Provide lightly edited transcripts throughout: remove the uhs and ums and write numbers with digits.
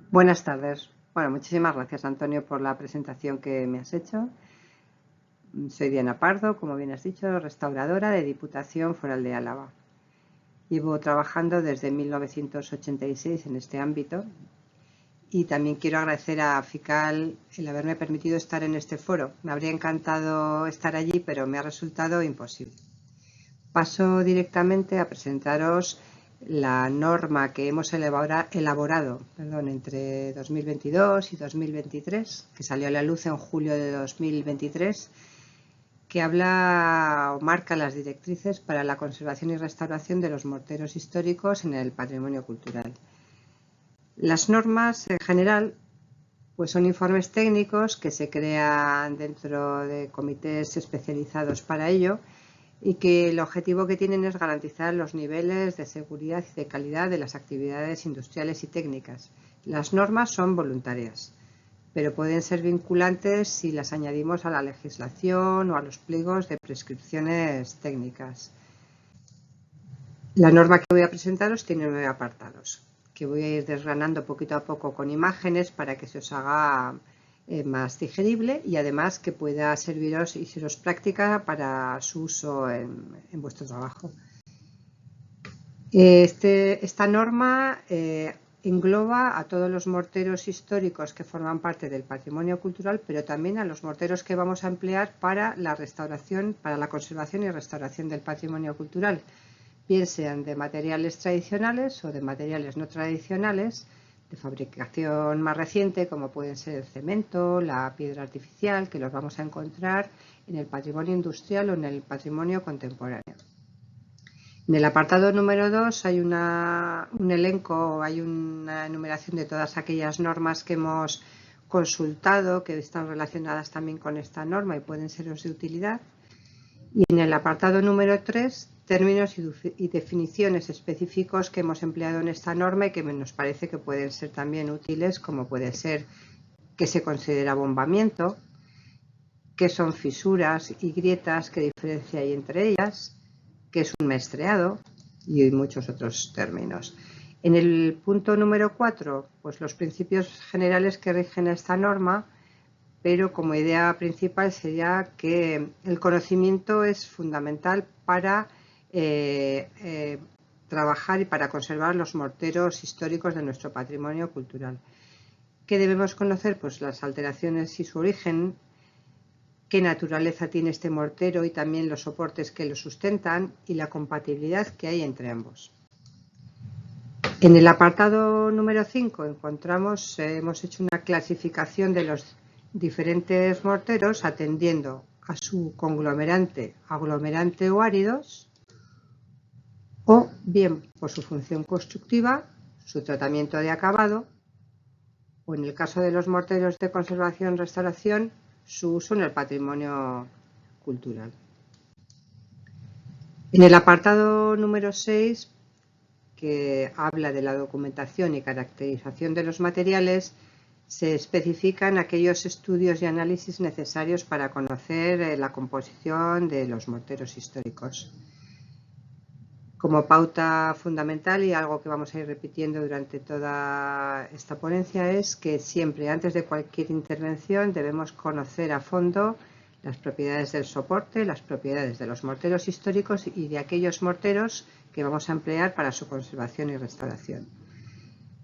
Buenas tardes. Bueno, muchísimas gracias, Antonio, por la presentación que me has hecho. Soy Diana Pardo, como bien has dicho, restauradora de Diputación Foral de Álava. Llevo trabajando desde 1986 en este ámbito y también quiero agradecer a FICAL el haberme permitido estar en este foro. Me habría encantado estar allí, pero me ha resultado imposible. Paso directamente a presentaros la norma que hemos elaborado entre 2022 y 2023, que salió a la luz en julio de 2023, que habla o marca las directrices para la conservación y restauración de los morteros históricos en el patrimonio cultural. Las normas, en general, pues son informes técnicos que se crean dentro de comités especializados para ello, y que el objetivo que tienen es garantizar los niveles de seguridad y de calidad de las actividades industriales y técnicas. Las normas son voluntarias, pero pueden ser vinculantes si las añadimos a la legislación o a los pliegos de prescripciones técnicas. La norma que voy a presentaros tiene 9 apartados, que voy a ir desgranando poquito a poco con imágenes para que se os haga más digerible y además que pueda serviros y seros práctica para su uso en vuestro trabajo. Esta norma engloba a todos los morteros históricos que forman parte del patrimonio cultural, pero también a los morteros que vamos a emplear para la restauración, para la conservación y restauración del patrimonio cultural, bien sean de materiales tradicionales o de materiales no tradicionales, de fabricación más reciente, como pueden ser el cemento, la piedra artificial, que los vamos a encontrar en el patrimonio industrial o en el patrimonio contemporáneo. En el apartado número 2 hay un elenco, hay una enumeración de todas aquellas normas que hemos consultado, que están relacionadas también con esta norma y pueden seros de utilidad. Y en el apartado número 3, términos y definiciones específicos que hemos empleado en esta norma y que nos parece que pueden ser también útiles, como puede ser qué se considera bombamiento, qué son fisuras y grietas, qué diferencia hay entre ellas, qué es un maestreado y muchos otros términos. En el punto número 4, pues los principios generales que rigen esta norma, pero como idea principal sería que el conocimiento es fundamental para trabajar y para conservar los morteros históricos de nuestro patrimonio cultural. ¿Qué debemos conocer? Pues las alteraciones y su origen, qué naturaleza tiene este mortero y también los soportes que lo sustentan y la compatibilidad que hay entre ambos. En el apartado número 5 hemos hecho una clasificación de los diferentes morteros atendiendo a su conglomerante, aglomerante o áridos, o bien por su función constructiva, su tratamiento de acabado, o en el caso de los morteros de conservación-restauración, su uso en el patrimonio cultural. En el apartado número 6, que habla de la documentación y caracterización de los materiales, se especifican aquellos estudios y análisis necesarios para conocer la composición de los morteros históricos. Como pauta fundamental y algo que vamos a ir repitiendo durante toda esta ponencia es que siempre, antes de cualquier intervención, debemos conocer a fondo las propiedades del soporte, las propiedades de los morteros históricos y de aquellos morteros que vamos a emplear para su conservación y restauración.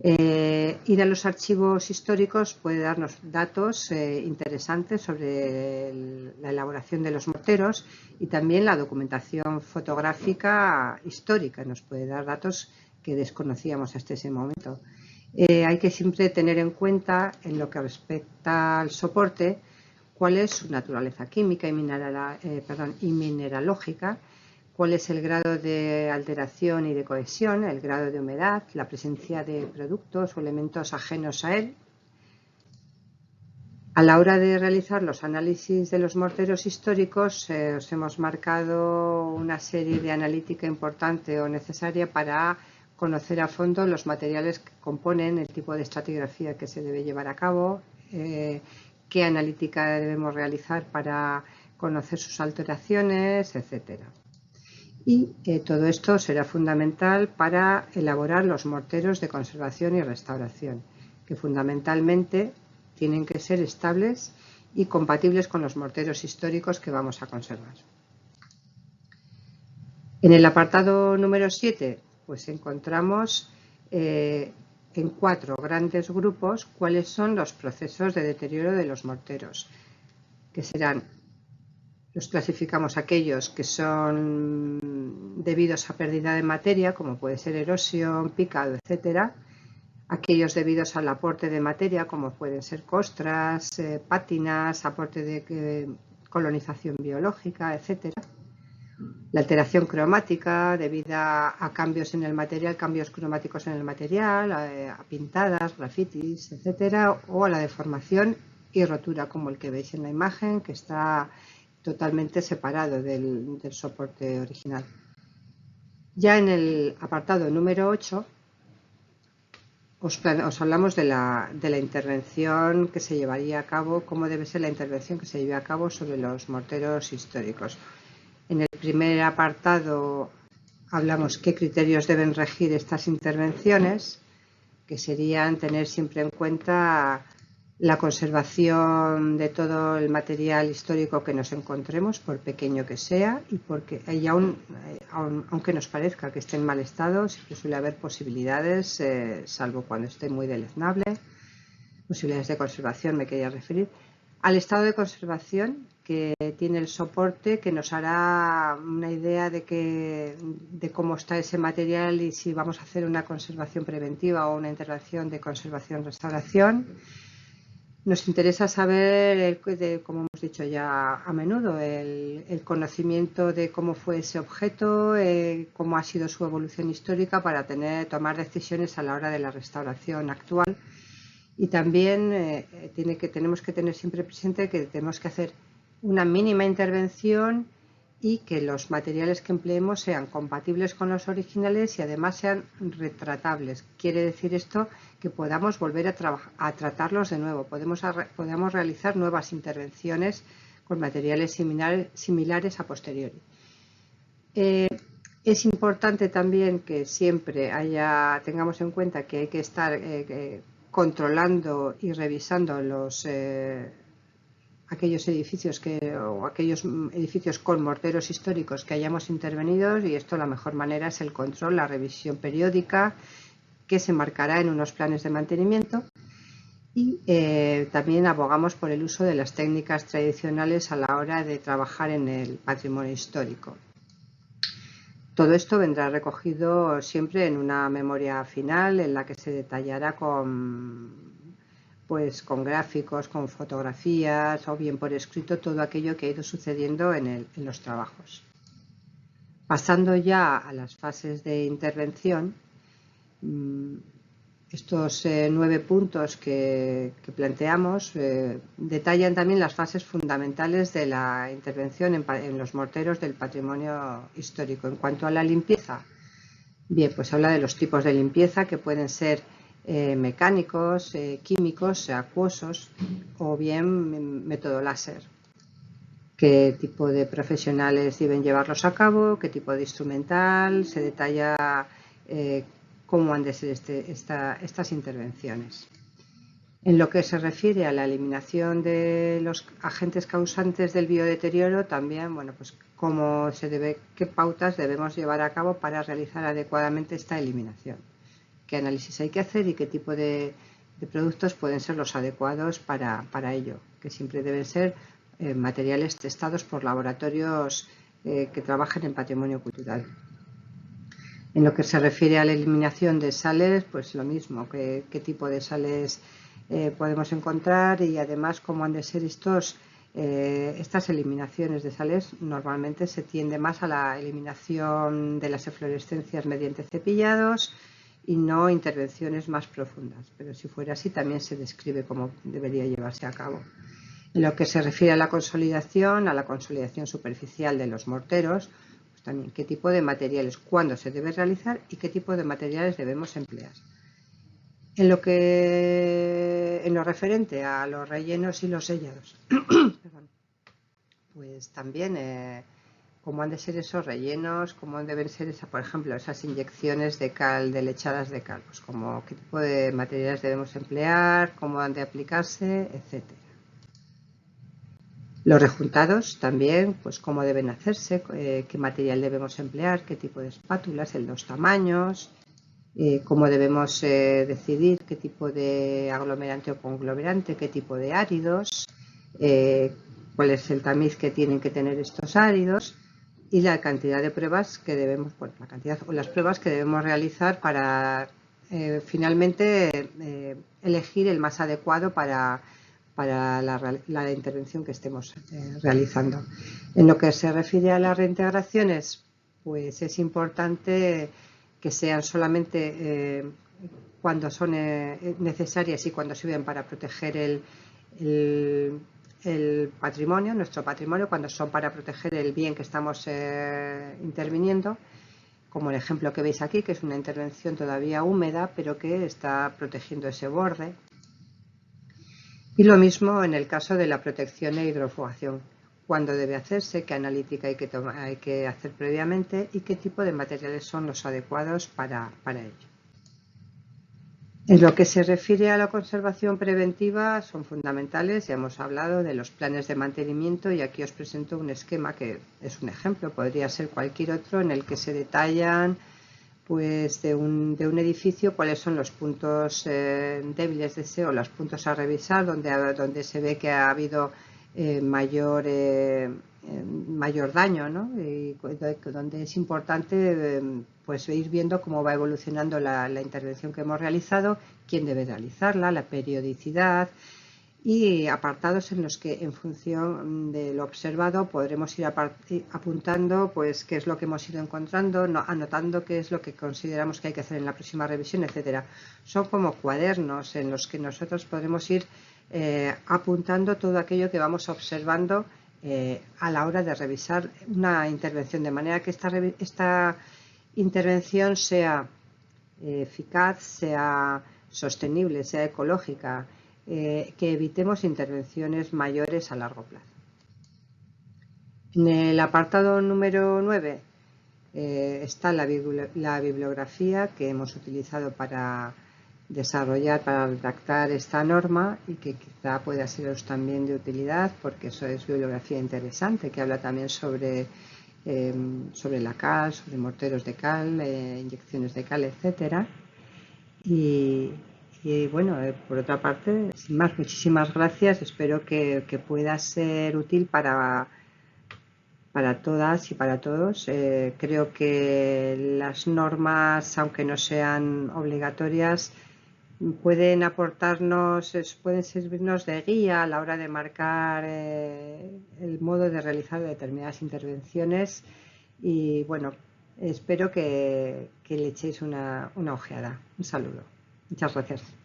Ir a los archivos históricos puede darnos datos interesantes sobre la elaboración de los morteros y también la documentación fotográfica histórica nos puede dar datos que desconocíamos hasta ese momento. Hay que siempre tener en cuenta, en lo que respecta al soporte, cuál es su naturaleza química y mineralógica, cuál es el grado de alteración y de cohesión, el grado de humedad, la presencia de productos o elementos ajenos a él. A la hora de realizar los análisis de los morteros históricos, os hemos marcado una serie de analítica importante o necesaria para conocer a fondo los materiales que componen, el tipo de estratigrafía que se debe llevar a cabo, qué analítica debemos realizar para conocer sus alteraciones, etcétera. Y todo esto será fundamental para elaborar los morteros de conservación y restauración. que fundamentalmente tienen que ser estables y compatibles con los morteros históricos que vamos a conservar. En el apartado número 7, pues encontramos en 4 grandes grupos cuáles son los procesos de deterioro de los morteros, que serán, los clasificamos aquellos que son debidos a pérdida de materia, como puede ser erosión, picado, etcétera, aquellos debidos al aporte de materia, como pueden ser costras, pátinas, aporte de colonización biológica, etcétera. La alteración cromática debida a cambios en el material, cambios cromáticos en el material, a pintadas, grafitis, etcétera, o a la deformación y rotura, como el que veis en la imagen, que está totalmente separado del soporte original. Ya en el apartado número 8 os hablamos de la intervención que se llevaría a cabo, cómo debe ser la intervención que se lleve a cabo sobre los morteros históricos. En el primer apartado hablamos qué criterios deben regir estas intervenciones, que serían tener siempre en cuenta la conservación de todo el material histórico que nos encontremos, por pequeño que sea, y porque aunque nos parezca que esté en mal estado, siempre suele haber posibilidades, salvo cuando esté muy deleznable, posibilidades de conservación, me quería referir, al estado de conservación que tiene el soporte, que nos hará una idea de cómo está ese material y si vamos a hacer una conservación preventiva o una intervención de conservación-restauración. Nos interesa saber, como hemos dicho ya a menudo, el conocimiento de cómo fue ese objeto, cómo ha sido su evolución histórica para tomar decisiones a la hora de la restauración actual. Y también tenemos que tener siempre presente que tenemos que hacer una mínima intervención y que los materiales que empleemos sean compatibles con los originales y además sean retratables. Quiere decir esto que podamos volver a tratarlos de nuevo, podamos realizar nuevas intervenciones con materiales similares a posteriori. Es importante también que siempre tengamos en cuenta que hay que estar controlando y revisando aquellos edificios con morteros históricos que hayamos intervenido, y esto la mejor manera es el control, la revisión periódica que se marcará en unos planes de mantenimiento, y también abogamos por el uso de las técnicas tradicionales a la hora de trabajar en el patrimonio histórico. Todo esto vendrá recogido siempre en una memoria final en la que se detallará con gráficos, con fotografías o bien por escrito todo aquello que ha ido sucediendo en los trabajos. Pasando ya a las fases de intervención, estos 9 puntos que planteamos detallan también las fases fundamentales de la intervención en los morteros del patrimonio histórico. En cuanto a la limpieza, bien, pues habla de los tipos de limpieza que pueden ser mecánicos, químicos, acuosos o bien método láser. Qué tipo de profesionales deben llevarlos a cabo, qué tipo de instrumental, se detalla cómo han de ser estas intervenciones. En lo que se refiere a la eliminación de los agentes causantes del biodeterioro, también, pues qué pautas debemos llevar a cabo para realizar adecuadamente esta eliminación. Qué análisis hay que hacer y qué tipo de productos pueden ser los adecuados para ello, que siempre deben ser materiales testados por laboratorios que trabajan en patrimonio cultural. En lo que se refiere a la eliminación de sales, pues lo mismo, qué tipo de sales podemos encontrar y además cómo han de ser estas eliminaciones de sales. Normalmente se tiende más a la eliminación de las eflorescencias mediante cepillados y no intervenciones más profundas, pero si fuera así también se describe cómo debería llevarse a cabo. En lo que se refiere a la consolidación superficial de los morteros, pues también qué tipo de materiales, cuándo se debe realizar y qué tipo de materiales debemos emplear. En lo referente a los rellenos y los sellados, pues también cómo han de ser esos rellenos, cómo deben ser, por ejemplo, esas inyecciones de cal, de lechadas de cal, pues como qué tipo de materiales debemos emplear, cómo han de aplicarse, etcétera. Los rejuntados también, pues cómo deben hacerse, qué material debemos emplear, qué tipo de espátulas, en los tamaños, cómo debemos decidir qué tipo de aglomerante o conglomerante, qué tipo de áridos, cuál es el tamiz que tienen que tener estos áridos y la cantidad de pruebas que debemos, bueno, la cantidad o las pruebas que debemos realizar para finalmente elegir el más adecuado para la intervención que estemos realizando. En lo que se refiere a las reintegraciones, pues es importante que sean solamente cuando son necesarias y cuando sirven para proteger el patrimonio, nuestro patrimonio, cuando son para proteger el bien que estamos interviniendo, como el ejemplo que veis aquí, que es una intervención todavía húmeda, pero que está protegiendo ese borde. Y lo mismo en el caso de la protección e hidrofugación. Cuándo debe hacerse, qué analítica hay que hacer previamente y qué tipo de materiales son los adecuados para ello. En lo que se refiere a la conservación preventiva, son fundamentales. Ya hemos hablado de los planes de mantenimiento y aquí os presento un esquema que es un ejemplo, podría ser cualquier otro, en el que se detallan pues de un edificio cuáles son los puntos débiles de ese o los puntos a revisar donde se ve que ha habido mayor daño, ¿no? Y donde es importante pues ir viendo cómo va evolucionando la intervención que hemos realizado, quién debe realizarla, la periodicidad y apartados en los que en función de lo observado podremos ir apuntando pues qué es lo que hemos ido encontrando, anotando qué es lo que consideramos que hay que hacer en la próxima revisión, etcétera. Son como cuadernos en los que nosotros podremos ir apuntando todo aquello que vamos observando a la hora de revisar una intervención, de manera que esta intervención sea eficaz, sea sostenible, sea ecológica, que evitemos intervenciones mayores a largo plazo. En el apartado número 9 está la bibliografía que hemos utilizado para desarrollar, para redactar esta norma y que quizá pueda seros también de utilidad, porque eso es bibliografía interesante, que habla también sobre la cal, sobre morteros de cal, inyecciones de cal, etcétera. Y bueno, por otra parte, sin más, muchísimas gracias. Espero que pueda ser útil para todas y para todos. Creo que las normas, aunque no sean obligatorias, pueden aportarnos, pueden servirnos de guía a la hora de marcar el modo de realizar determinadas intervenciones. Y bueno, espero que le echéis una ojeada. Un saludo. Muchas gracias.